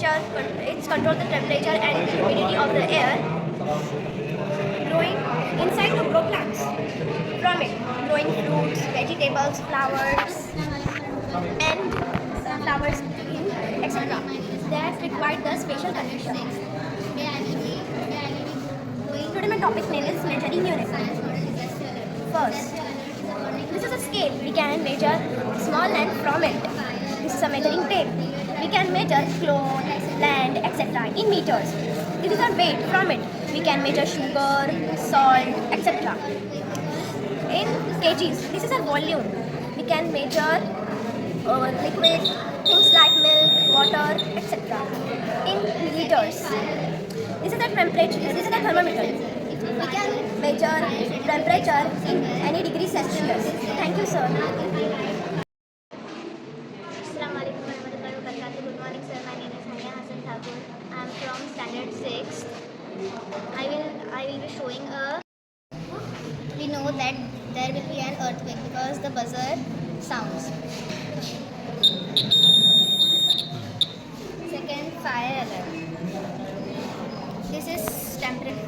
It controls the temperature and humidity of the air. Growing inside to grow plants. From it, growing fruits, vegetables, flowers, and flowers, etc. That require the spatial conditions. Today my topic name is measuring unit. First, this is a scale. We can measure small land from it. This is a measuring tape. We can measure clothes, land, etc. in meters. This is a weight. From it, we can measure sugar, salt, etc. in kgs. This is a volume. We can measure liquid, things like milk, water, etc. in liters. This is the temperature. This is the thermometer. We can measure temperature in any degree Celsius. Thank you, sir. Assalamualaikum warahmatullahi wabarakatuh. Good morning, sir. My name is Hania Hassan Thakur. I am from standard 6. I will be showing a. We know that there will be an earthquake because the buzzer sounds. Second, fire alert. This is temperature.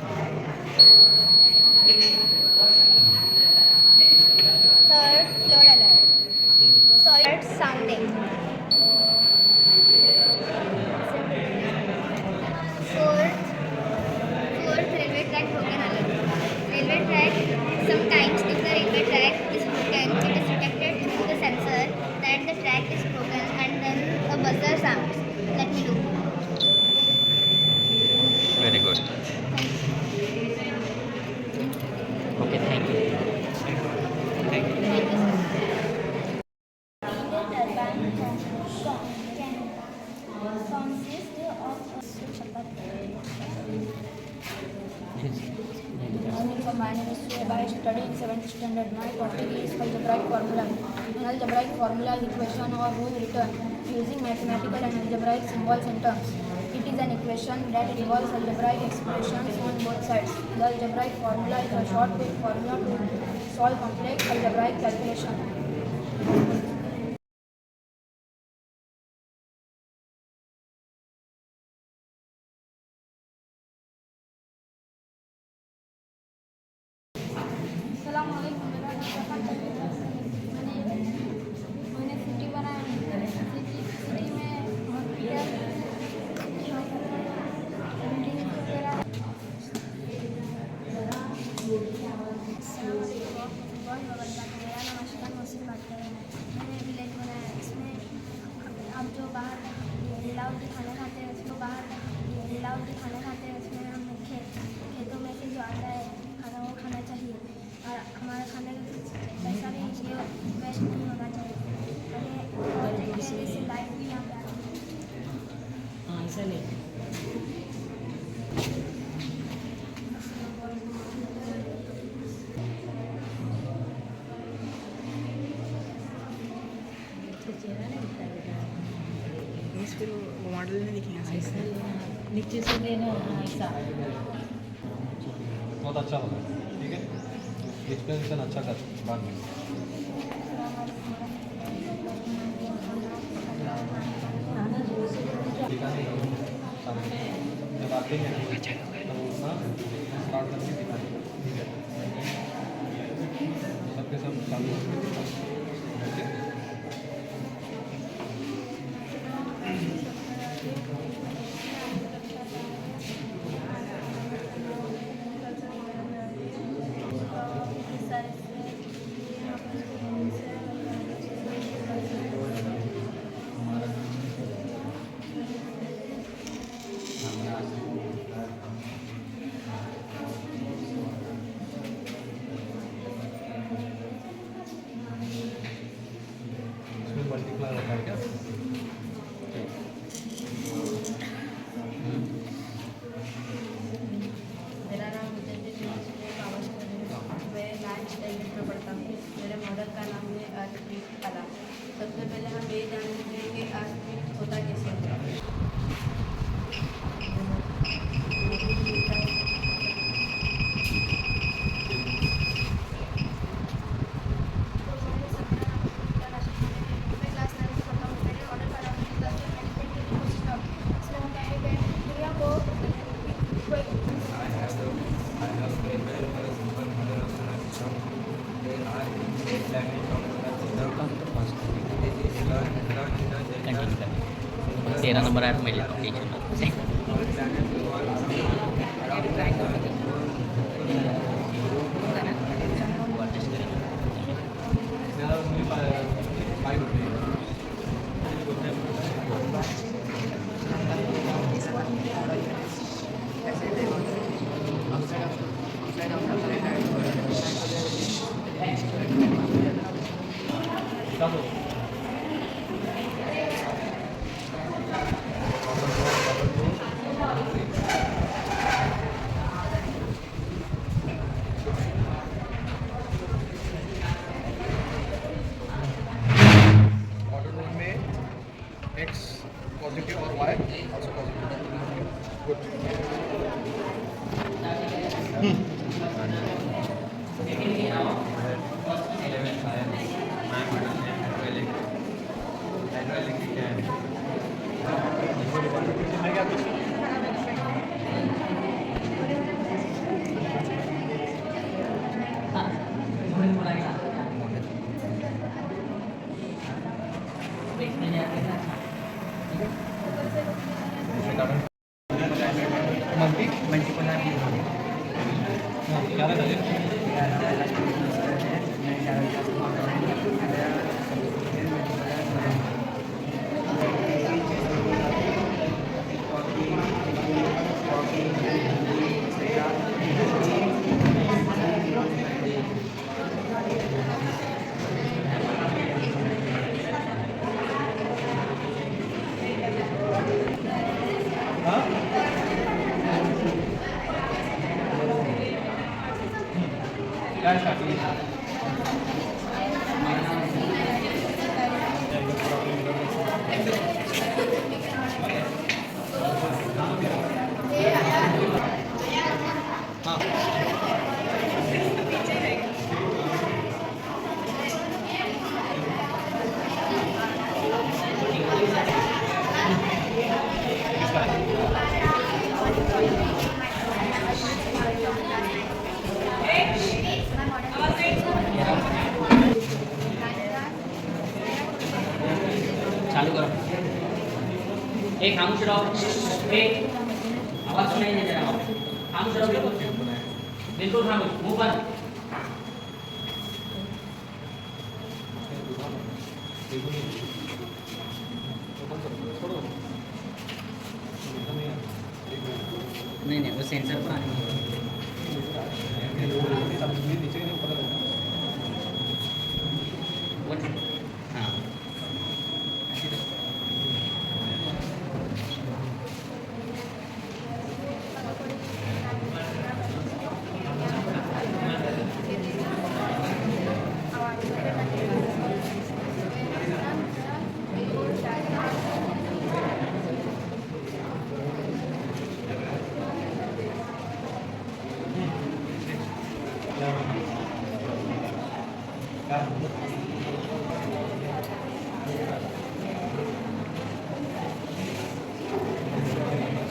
Third, flood alert. Soil sounding. Fourth, railway track broken alert. Railway track, sometimes if the railway track is broken, it is detected through the sensor that the track is broken and then a buzzer sounds. Let me do. Very good. Okay, thank you. Thank you. My name is Sueb. I study in 7th standard. My topic is algebraic formula. An algebraic formula is equation or rule written using mathematical and algebraic symbols and terms. It is an equation that involves algebraic expressions on both sides. The algebraic formula is a short quick formula to solve complex algebraic calculation. Assalamualaikum. मैंने city बनाया city में hospital मेरा नाम अशफाक मोहसिन बात कर रहे हैं। मैंने विलेज बनाया है। इसमें अब जो बाहर मिलावटी खाना खाते हैं उसको बाहर मिलावटी खाना खाते हैं उसमें हम खेतों में से जो आता है खाना वो खाना चाहिए और हमारे खाने का पैसा भी ये वेस्ट नहीं होना चाहिए। और इससे लाइट भी यहाँ पे आती है। हाँ ऐसा ले फिर वो मॉडल नहीं दिखेंगे ऐसा लेना नीचे से लेना ऐसा बहुत अच्छा होगा। ठीक है, एक्सप्लेनेशन अच्छा कर बाद में। जब आते हैं तब उतना स्टार्ट करके दिखाएंगे। ठीक है, सबके सब चालू होंगे। ठीक है, इसमें मल्टीप्लाई होता है क्या? मेरा नाम मैं लास्ट टाइम में पढ़ता हूँ। मेरे मॉडल का नाम है अर्थक्वेक कला। सबसे पहले हम ये जानते हैं कि अर्थक्वेक होता कैसे है। क्लास 9 से पढ़ता हूँ। मेरे ऑर्डर का नाम है 13 नंबर आया तो मैं लेता हूँ टेंशन मत। ऑर्डर रूम में एक्स पॉजिटिव और वाई ऑल्सो पॉजिटिव। गुड। चालू करो। एक खामोश रहो। एक आवाज सुनाई नहीं दे रहा। खामोश रहो बिल्कुल खामोश। मुंह बंद। नहीं नहीं वो सेंसर पर आने हाँ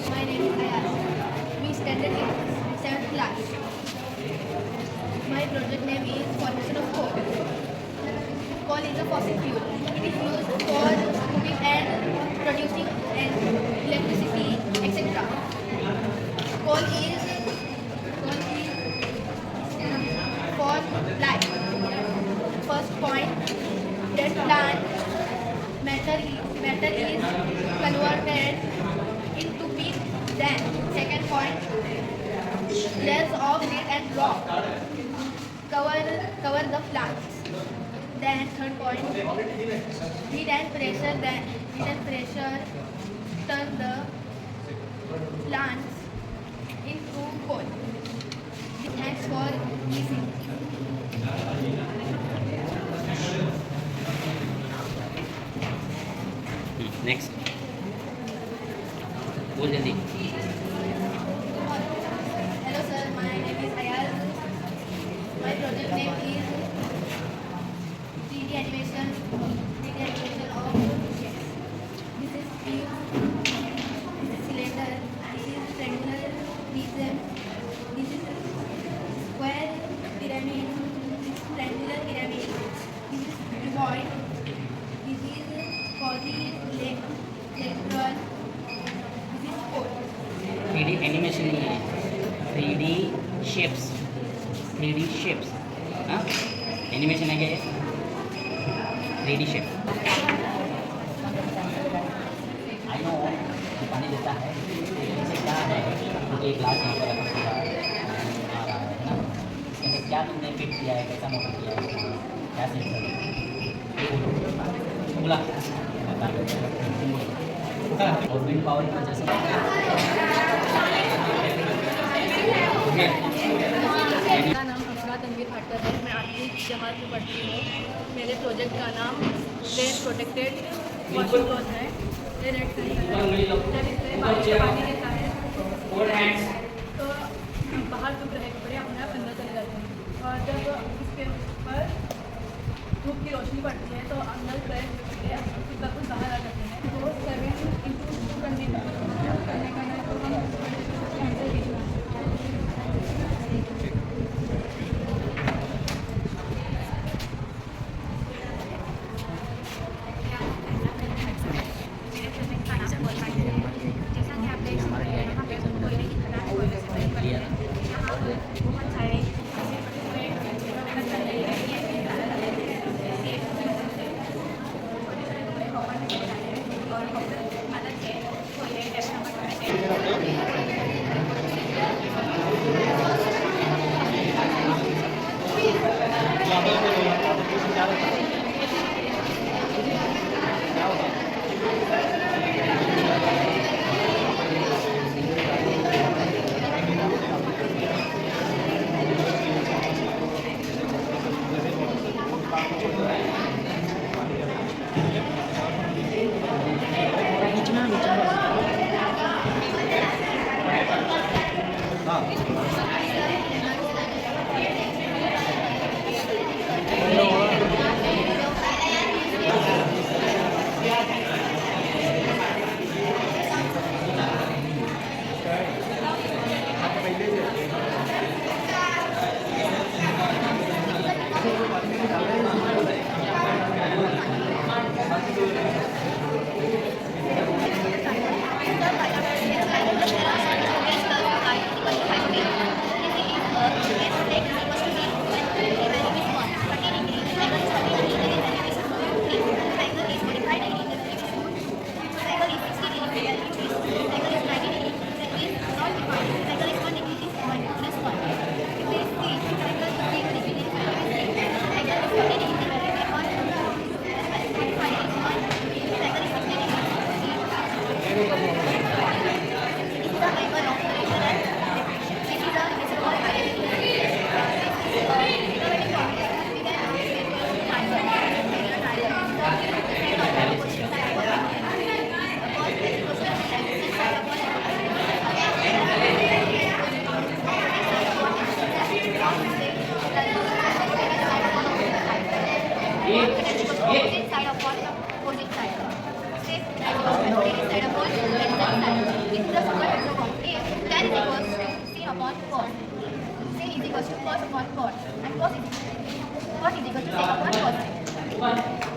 My name is Ayaz. We standard in 7th class. My project name is formation of coal. Coal is a fossil fuel. It is used for cooking and producing electricity, etc. Coal is for life. First point, that plant matter is converted into peat. Then second point, layers of heat and rock cover the plants. Then third point, heat and pressure turn the plants into coal. Thanks for listening. Next बोल जल्दी। Hello sir, my name is Ayaz. My project name is 3D animation of ships. This is cube, this is cylinder, this is triangular prism, this is square pyramid, this is triangular pyramid, this is cuboid, this is polyhedral 3D shapes. हाँ, animation है क्या ये? 3D shape. I know पानी देता है, लेकिन इसे क्या है मुझे ग्लास यहाँ पर रखा आ रहा है ना, इसमें क्या तुमने फिट किया है, कैसा मॉडल किया है, क्या सेट कर बोला और विंड पावर की वजह से मेरा नाम हफ्सा तनवीर खट्टर है। मैं 8वीं जमात में पढ़ती हूँ। मेरे प्रोजेक्ट का नाम रेन प्रोटेक्टेड वॉशिंग क्लॉथ है। ये रेड कलर जब इसमें बारिश का पानी गिरता है तो बाहर धूप रहे कपड़े अपने आप अंदर चले जाते हैं, और जब इसके ऊपर धूप की रोशनी पड़ती है तो अंदर फ्रेश कुछ ना कुछ बाहर आ जाते हैं। तो 7x2 करने का नहीं तो हम आंसर कीजिए।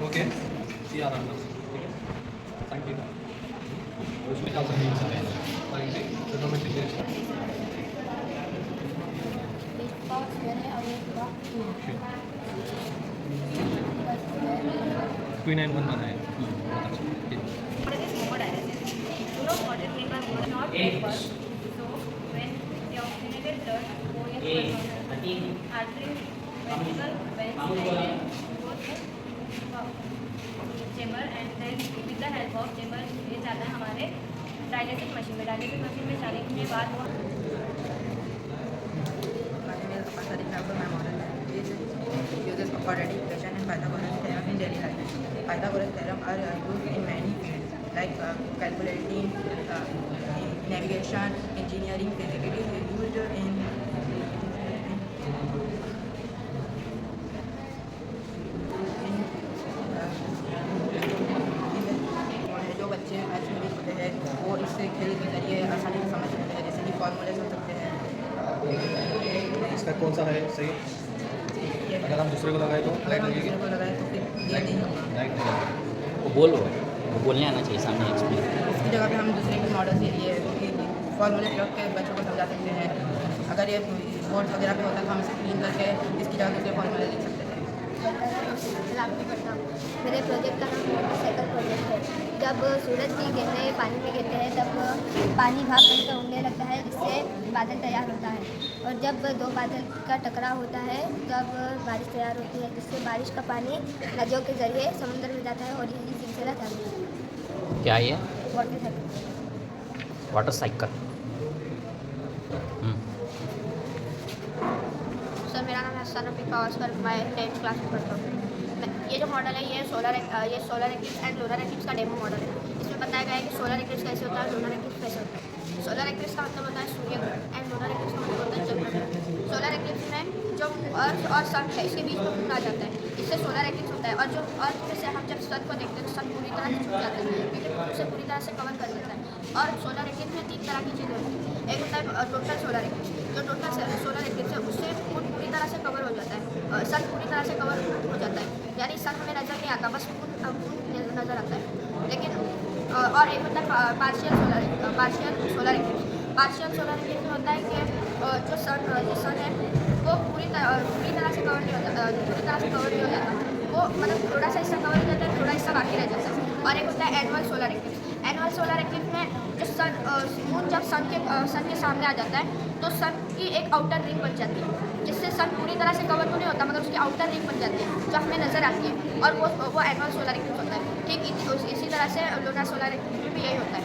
Okay C R R thank you उसमें क्या सकते हैं क्वीन एंड वन बनाए chamber and then with the help of chamber ये जाता है हमारे डायलिसिस मशीन में जाने के बाद वो uses according equation and Pythagoras theorem in daily life. Pythagoras theorem are used in many fields like calculating, navigation, engineering, physics. It is used in जो बच्चे अचीविंग होते हैं वो इससे खेल के जरिए आसानी से समझ सकते हैं, जैसे कि फॉर्मूले समझ सकते हैं। इसका कौन सा है सही? अगर हम दूसरे को लगाए तो लाइट लगेगी, दूसरे को लगाए तो फिर ये नहीं होगा। लाइट लगेगी। वो बोलने आना चाहिए सामने एक्सप्लेन। इसकी जगह पे हम दूसरे के मॉडल से ये फॉर्मूले रख के बच्चों को समझा सकते हैं। अगर ये बोर्ड्स वगैरह पे होता है तो हम इसे क्लीन करके इसकी जगह दूसरे फॉर्मूले लिख सकते थे। लागू करता हूँ। मेरे प्रोजेक्ट का नाम मोटरसाइकिल प्रोजेक्ट है। जब सूरज की किरणें पानी में गिरते हैं तब पानी भाप बनकर उड़ने लगता है, जिससे बादल तैयार होता है। और जब दो बादल का टकराव होता है तब बारिश तैयार होती है, जिससे बारिश का पानी नदियों के जरिए समुद्र में जाता है और यही सिलसिला चालू है। क्या ये water cycle. Water cycle? Sir मेरा नाम है हसन रफीक पावस्कर, मैं 10th क्लास में पढ़ता हूँ। ये जो मॉडल है ये solar eclipse and lunar eclipse का डेमो मॉडल है। इसमें बताया गया है कि सोलर एक्लिप्स कैसे होता है, लूनर एक्लिप्स कैसे होता है। सोलर एक्लिप्स का मतलब होता है सूर्य ग्रहण एंड लूनर एक्लिप्स का मतलब होता है चंद्र ग्रहण। सोलर एक्लिप्स में जो अर्थ और सन है इसके बीच में मून आ जाता है, इससे सोलर एक्लिप्स होता है। और जो अर्थ में से हम जब सन को देखते हैं तो सन पूरी तरह से छुप जाता है, क्योंकि उसे पूरी तरह से कवर कर देता है। और सोलर एक्लिप्स में 3 तरह की चीज़ें होती हैं। एक होता है टोटल सोलर एक्लिप्स, जो टोटल सोलर एक्लिप्स है उससे मून पूरी तरह से कवर हो जाता है, सन पूरी तरह से कवर हो जाता है, यानी सन हमें नज़र नहीं आता, बस मून नज़र आता है। लेकिन और एक होता है partial solar eclipse. Partial solar eclipse में होता है कि जो सन है वो पूरी तरह से कवर नहीं होता, हो जाता, वो मतलब थोड़ा सा हिस्सा कवर हो जाता है, थोड़ा हिस्सा बाकी रह जाता है। और एक होता है annual solar eclipse. Annual solar eclipse में जो मून जब सन के सामने आ जाता है तो सन की एक आउटर रिंग बन जाती है, जिससे सन पूरी तरह से कवर तो नहीं होता, मगर उसकी आउटर रिंग बन जाती है जो हमें नज़र आती है, और वो एनुअल सोलर एक्लिप्स होता है। ठीक इसी तरह से लूनर सोलर एक्लिप्स में भी यही होता है।